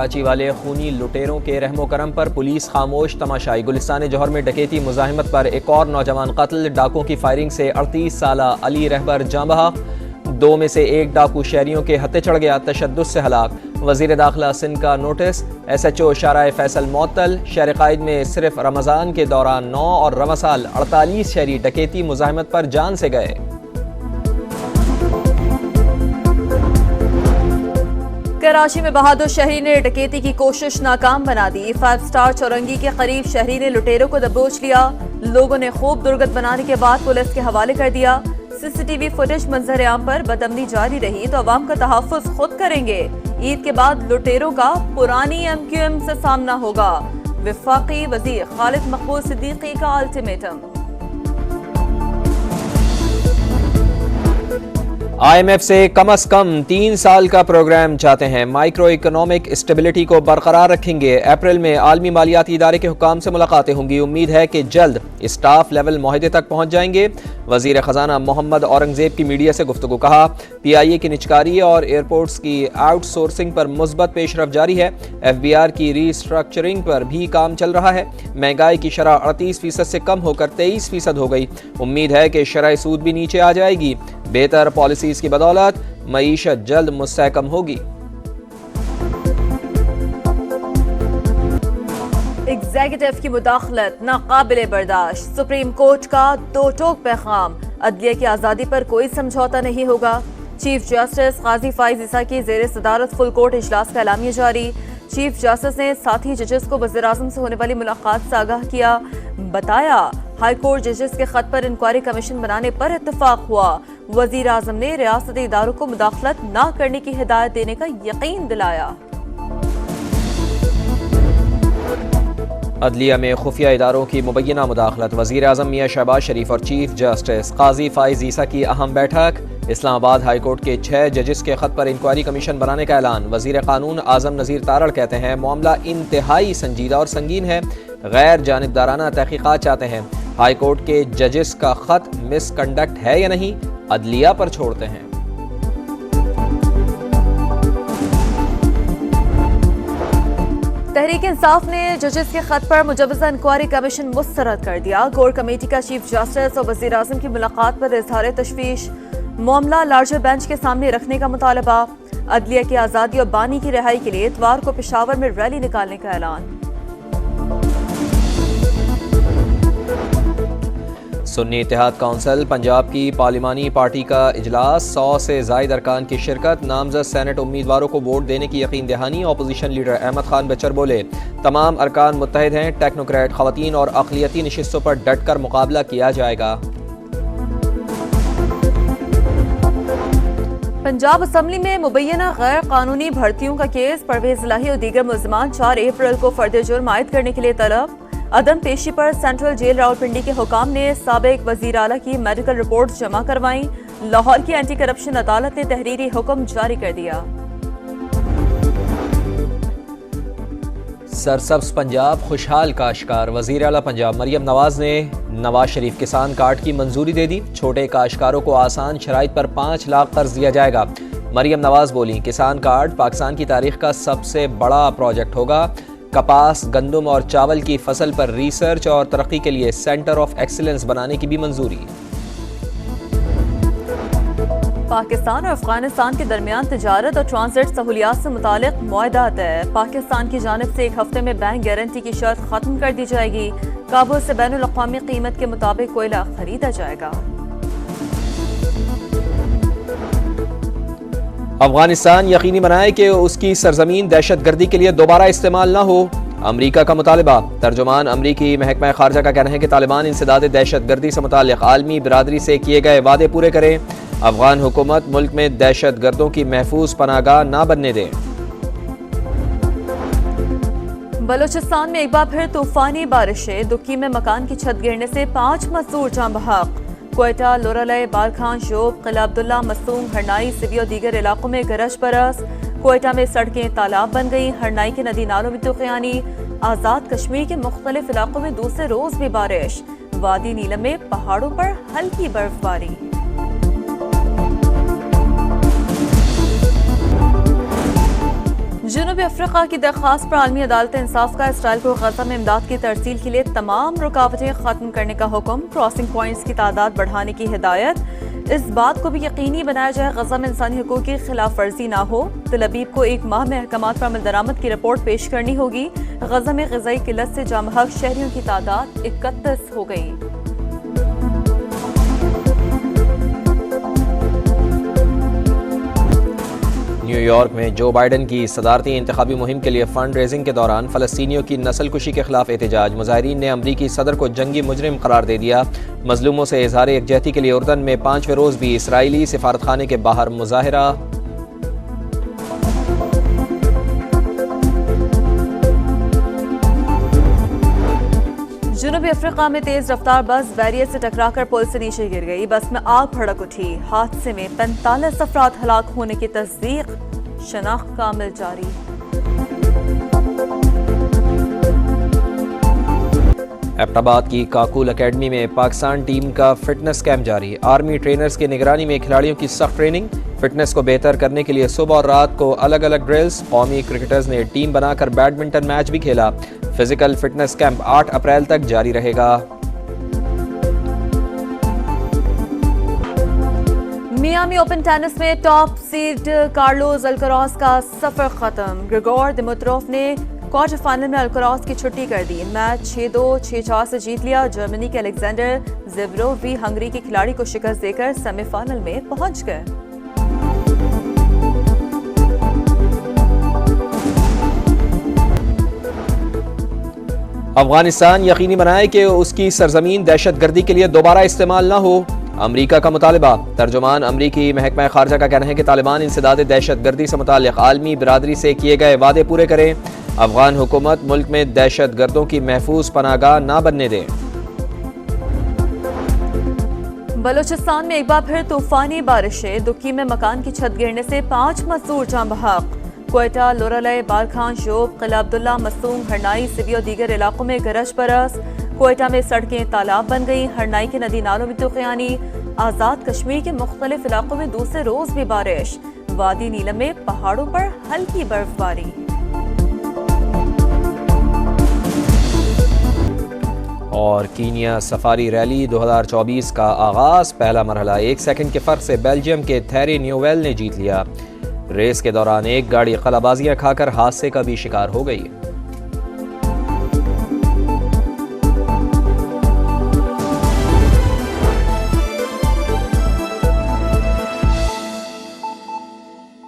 کراچی والے خونی لٹیروں کے رحم و کرم پر پولیس خاموش تماشائی۔ گلستان جوہر میں ڈکیتی مزاحمت پر ایک اور نوجوان قتل۔ ڈاکوں کی فائرنگ سے 38 سالہ علی رہبر جاں بحق، 2 میں سے ایک ڈاکو شہریوں کے ہتھے چڑھ گیا، تشدد سے ہلاک۔ وزیر داخلہ سندھ کا نوٹس، SHO شارع فیصل معطل۔ شہر قائد میں صرف رمضان کے دوران 9 اور رواں سال 48 شہری ڈکیتی مزاحمت پر جان سے گئے۔ کراچی میں بہادر شہری نے ڈکیتی کی کوشش ناکام بنا دی۔ 5 سٹار چورنگی کے قریب شہری نے لٹیروں کو دبوچ لیا۔ لوگوں نے خوب درگت بنانے کے بعد پولیس کے حوالے کر دیا۔ CCTV فوٹیج منظر عام پر بدامنی جاری رہی تو عوام کا تحفظ خود کریں گے۔ عید کے بعد لٹیروں کا پرانی MQM سے سامنا ہوگا۔ وفاقی وزیر خالد مقبول صدیقی کا الٹیمیٹم۔ IMF سے کم از کم 3 سال کا پروگرام چاہتے ہیں۔ مائکرو اکنامک اسٹیبلٹی کو برقرار رکھیں گے۔ اپریل میں عالمی مالیاتی ادارے کے حکام سے ملاقاتیں ہوں گی۔ امید ہے کہ جلد اسٹاف لیول معاہدے تک پہنچ جائیں گے۔ وزیر خزانہ محمد اورنگزیب کی میڈیا سے گفتگو، کہا PIA کی نجکاری اور ایئرپورٹس کی آؤٹ سورسنگ پر مثبت پیش رفت جاری ہے۔ FBR کی ری اسٹرکچرنگ پر بھی کام چل رہا ہے۔ مہنگائی کی شرح 38% سے کم ہو کر 23% ہو گئی۔ امید ہے کہ شرح سود بھی نیچے آ جائے گی۔ بہتر پالیسیز کی بدولت معیشت جلد مستحکم ہوگی۔ ایگزیکٹو کی مداخلت ناقابل برداشت۔ سپریم کورٹ کا 2 ٹوک پیغام، عدلیہ کی آزادی پر کوئی سمجھوتا نہیں ہوگا۔ چیف جسٹس قاضی فائز عیسیٰ کی زیر صدارت فل کورٹ اجلاس کا اعلامیہ جاری۔ چیف جسٹس نے ساتھی ججز کو وزیر اعظم سے ہونے والی ملاقات سے آگاہ کیا۔ بتایا ہائی کورٹ ججز کے خط پر انکوائری کمیشن بنانے پر اتفاق ہوا۔ وزیر اعظم نے ریاستی اداروں کو مداخلت نہ کرنے کی ہدایت دینے کا یقین دلایا۔ عدلیہ میں خفیہ اداروں کی مبینہ مداخلت۔ وزیر اعظم میاں شہباز شریف اور چیف جسٹس قاضی فائز عیسیٰ کی اہم بیٹھک۔ اسلام آباد ہائی کورٹ کے 6 ججز کے خط پر انکوائری کمیشن بنانے کا اعلان۔ وزیر قانون اعظم نذیر تارڑ کہتے ہیں معاملہ انتہائی سنجیدہ اور سنگین ہے، غیر جانبدارانہ تحقیقات چاہتے ہیں۔ ہائی کورٹ کے ججز کا خط مس کنڈکٹ ہے یا نہیں، عدلیہ پر چھوڑتے ہیں۔ تحریک انصاف نے ججز کے خط پر مجوزہ انکوائری کمیشن مسترد کر دیا۔ کور کمیٹی کا چیف جسٹس اور وزیر اعظم کی ملاقات پر اظہار تشویش، معاملہ لارجر بینچ کے سامنے رکھنے کا مطالبہ۔ عدلیہ کی آزادی اور بانی کی رہائی کے لیے اتوار کو پشاور میں ریلی نکالنے کا اعلان۔ سنی اتحاد کونسل پنجاب کی پارلیمانی پارٹی کا اجلاس، 100 سے زائد ارکان کی شرکت۔ نامزد سینٹ امیدواروں کو ووٹ دینے کی یقین دہانی۔ اپوزیشن لیڈر احمد خان بچر بولے تمام ارکان متحد ہیں، ٹیکنوکریٹ خواتین اور اقلیتی نشستوں پر ڈٹ کر مقابلہ کیا جائے گا۔ پنجاب اسمبلی میں مبینہ غیر قانونی بھرتیوں کا کیس، پرویز الہی اور دیگر ملزمان 4 اپریل کو فرد جرم عائد کرنے کے لیے طلب۔ عدم پیشی پر سینٹرل جیل راولپنڈی کے حکام نے سابق وزیر اعلیٰ کی میڈیکل رپورٹس جمع کروائیں۔ لاہور کی اینٹی کرپشن عدالت نے تحریری حکم جاری کر دیا۔ سرسبز پنجاب خوشحال کاشتکار۔ وزیر اعلیٰ پنجاب مریم نواز نے نواز شریف کسان کارڈ کی منظوری دے دی۔ چھوٹے کاشتکاروں کو آسان شرائط پر 5 لاکھ قرض دیا جائے گا۔ مریم نواز بولیں کسان کارڈ پاکستان کی تاریخ کا سب سے بڑا پروجیکٹ ہوگا۔ کپاس، گندم اور چاول کی فصل پر ریسرچ اور ترقی کے لیے سینٹر آف ایکسیلنس بنانے کی بھی منظوری۔ پاکستان اور افغانستان کے درمیان تجارت اور ٹرانزٹ سہولیات سے متعلق معاہدہ طے۔ پاکستان کی جانب سے 1 ہفتے میں بینک گارنٹی کی شرط ختم کر دی جائے گی۔ کابل سے بین الاقوامی قیمت کے مطابق کوئلہ خریدا جائے گا۔ افغانستان یقینی بنائے کہ اس کی سرزمین دہشت گردی کے لیے دوبارہ استعمال نہ ہو، امریکہ کا مطالبہ۔ ترجمان امریکی محکمہ خارجہ کا کہنا ہے کہ طالبان انسداد دہشت گردی سے متعلق عالمی برادری سے کیے گئے وعدے پورے کریں۔ افغان حکومت ملک میں دہشت گردوں کی محفوظ پناہ گاہ نہ بننے دے۔ بلوچستان میں ایک بار پھر طوفانی بارشیں، دکی میں مکان کی چھت گرنے سے 5 مزدور جاں بحق۔ کوئٹہ، لورالے، بالخان، شوب، قلعہ عبداللہ، مسوم، ہرنائی، سبی اور دیگر علاقوں میں گرج برس۔ کوئٹہ میں سڑکیں تالاب بن گئیں، ہرنائی کے ندی نالوں میں طوفانی۔ آزاد کشمیر کے مختلف علاقوں میں دوسرے روز بھی بارش۔ وادی نیلم میں پہاڑوں پر ہلکی برف باری۔ جنوبی افریقہ کی درخواست پر عالمی عدالت انصاف کا اسرائیل کو غزہ میں امداد کی ترسیل کے لیے تمام رکاوٹیں ختم کرنے کا حکم، کراسنگ پوائنٹس کی تعداد بڑھانے کی ہدایت، اس بات کو بھی یقینی بنایا جائے غزہ میں انسانی حقوق کی خلاف ورزی نہ ہو، تل ابیب کو 1 ماہ میں احکامات پر عمل درآمد کی رپورٹ پیش کرنی ہوگی، غزہ میں غذائی قلت سے جاں بحق شہریوں کی تعداد 31 ہو گئی۔ نیو یارک میں جو بائیڈن کی صدارتی انتخابی مہم کے لیے فنڈ ریزنگ کے دوران فلسطینیوں کی نسل کشی کے خلاف احتجاج، مظاہرین نے امریکی صدر کو جنگی مجرم قرار دے دیا، مظلوموں سے اظہار یکجہتی کے لیے اردن میں 5ویں روز بھی اسرائیلی سفارتخانے کے باہر مظاہرہ۔ جنوبی افریقہ میں تیز رفتار بس بیریئر سے ٹکرا کر پل سے نیچے گر گئی، بس میں آگ بھڑک اٹھی، حادثے میں 45 افراد ہلاک ہونے کی تصدیق، شناخت کا عمل جاری۔ ایبٹ آباد کی کاکول اکیڈمی میں پاکستان ٹیم کا فٹنس کیمپ جاری، آرمی ٹرینرز کی نگرانی میں کھلاڑیوں کی سخت ٹریننگ، فٹنس کو بہتر کرنے کے لیے صبح اور رات کو الگ الگ ڈرلز، قومی کرکٹرز نے ٹیم بنا کر بیڈمنٹن میچ بھی کھیلا، فزیکل فٹنس کیمپ 8 اپریل تک جاری رہے گا۔ میامی اوپن ٹینس میں ٹاپ سیڈ کارلوس الکراز کا سفر ختم، گریگور دیمتروف نے کوارٹر فائنل میں الکراز کی چھٹی کر دی، میچ 6-2 6-4 سے جیت لیا، جرمنی کے الیگزینڈر زیوروف بھی ہنگری کے کھلاڑی کو شکست دے کر سیمی فائنل میں پہنچ گئے۔ افغانستان یقینی بنائے کہ اس کی سرزمین دہشت گردی کے لیے دوبارہ استعمال نہ ہو، امریکہ کا مطالبہ، ترجمان امریکی محکمہ خارجہ کا کہنا ہے کہ طالبان انسداد دہشت گردی سے متعلق عالمی برادری سے کیے گئے وعدے پورے کریں، افغان حکومت ملک میں دہشت گردوں کی محفوظ پناہ گاہ نہ بننے دے۔ بلوچستان میں ایک بار پھر طوفانی بارشیں، دکی میں مکان کی چھت گرنے سے 5 مزدور جاں بحق، کوئٹہ، لورالے، بارکھان، شوب، قلعہ عبداللہ، مسوم، ہرنائی، سبی اور دیگر علاقوں میں گرج برس، کوئٹہ میں سڑکیں تالاب بن گئیں، ہرنائی کے ندی نالوں میں طوفانی، آزاد کشمیر کے مختلف علاقوں میں دوسرے روز بھی بارش، وادی نیلم میں پہاڑوں پر ہلکی برف باری۔ اور کینیا سفاری ریلی 2024 کا آغاز، پہلا مرحلہ 1 سیکنڈ کے فرق سے بیلجیم کے تھیری نیوویل نے جیت لیا، ریس کے دوران ایک گاڑی قلعہ بازیاں کھا کر حادثے کا بھی شکار ہو گئی۔